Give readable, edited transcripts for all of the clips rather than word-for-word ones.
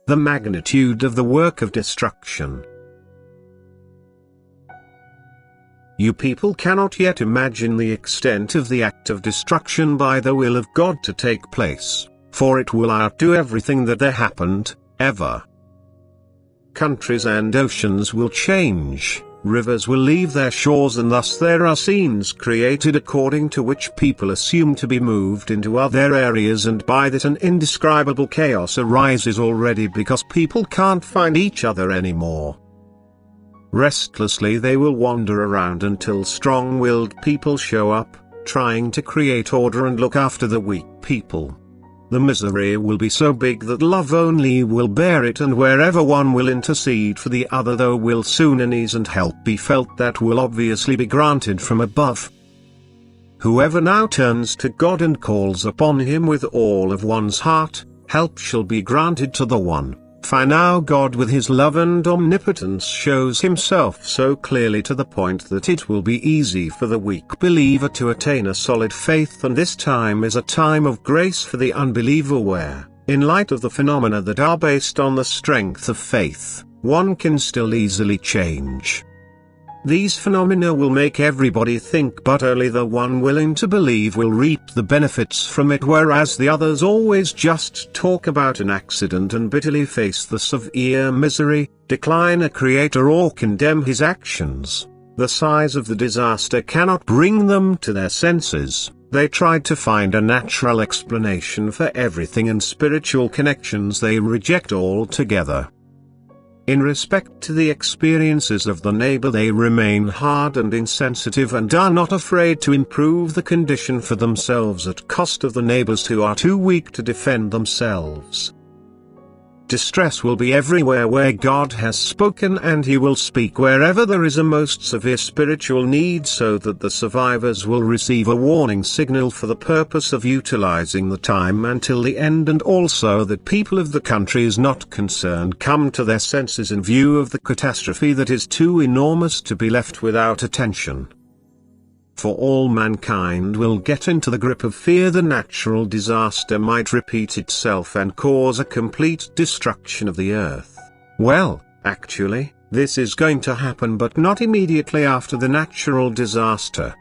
the magnitude of the work of destruction. You people cannot yet imagine the extent of the act of destruction by the will of God to take place, for it will outdo everything that there happened, ever. Countries and oceans will change, rivers will leave their shores, and thus there are scenes created according to which people assume to be moved into other areas, and by that an indescribable chaos arises already because people can't find each other anymore. Restlessly they will wander around until strong-willed people show up, trying to create order and look after the weak people. The misery will be so big that love only will bear it, and wherever one will intercede for the other, though will soon an ease and help be felt that will obviously be granted from above. Whoever now turns to God and calls upon Him with all of one's heart, help shall be granted to the one. For now God with His love and omnipotence shows Himself so clearly to the point that it will be easy for the weak believer to attain a solid faith, and this time is a time of grace for the unbeliever where, in light of the phenomena that are based on the strength of faith, one can still easily change. These phenomena will make everybody think, but only the one willing to believe will reap the benefits from it, whereas the others always just talk about an accident and bitterly face the severe misery, decline a creator or condemn his actions. The size of the disaster cannot bring them to their senses. They tried to find a natural explanation for everything, and spiritual connections they reject altogether. In respect to the experiences of the neighbor, they remain hard and insensitive and are not afraid to improve the condition for themselves at cost of the neighbors who are too weak to defend themselves. Distress will be everywhere where God has spoken, and He will speak wherever there is a most severe spiritual need, so that the survivors will receive a warning signal for the purpose of utilizing the time until the end, and also that people of the countries not concerned come to their senses in view of the catastrophe that is too enormous to be left without attention. For all mankind will get into the grip of fear the natural disaster might repeat itself and cause a complete destruction of the earth. Well, actually, this is going to happen, but not immediately after the natural disaster.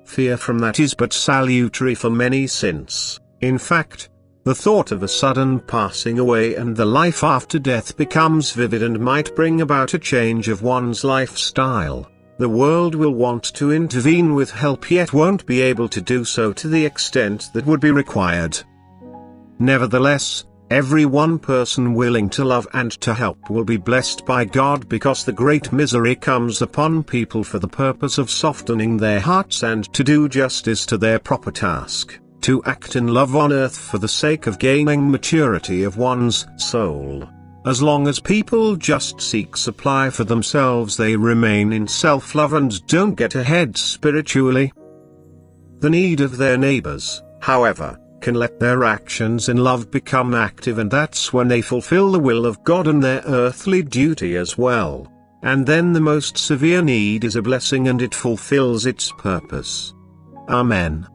Fear from that is but salutary for many, since, in fact, the thought of a sudden passing away and the life after death becomes vivid and might bring about a change of one's lifestyle. The world will want to intervene with help, yet won't be able to do so to the extent that would be required. Nevertheless, every one person willing to love and to help will be blessed by God, because the great misery comes upon people for the purpose of softening their hearts and to do justice to their proper task, to act in love on earth for the sake of gaining maturity of one's soul. As long as people just seek supply for themselves, they remain in self-love and don't get ahead spiritually. The need of their neighbors, however, can let their actions in love become active, and that's when they fulfill the will of God and their earthly duty as well. And then the most severe need is a blessing, and it fulfills its purpose. Amen.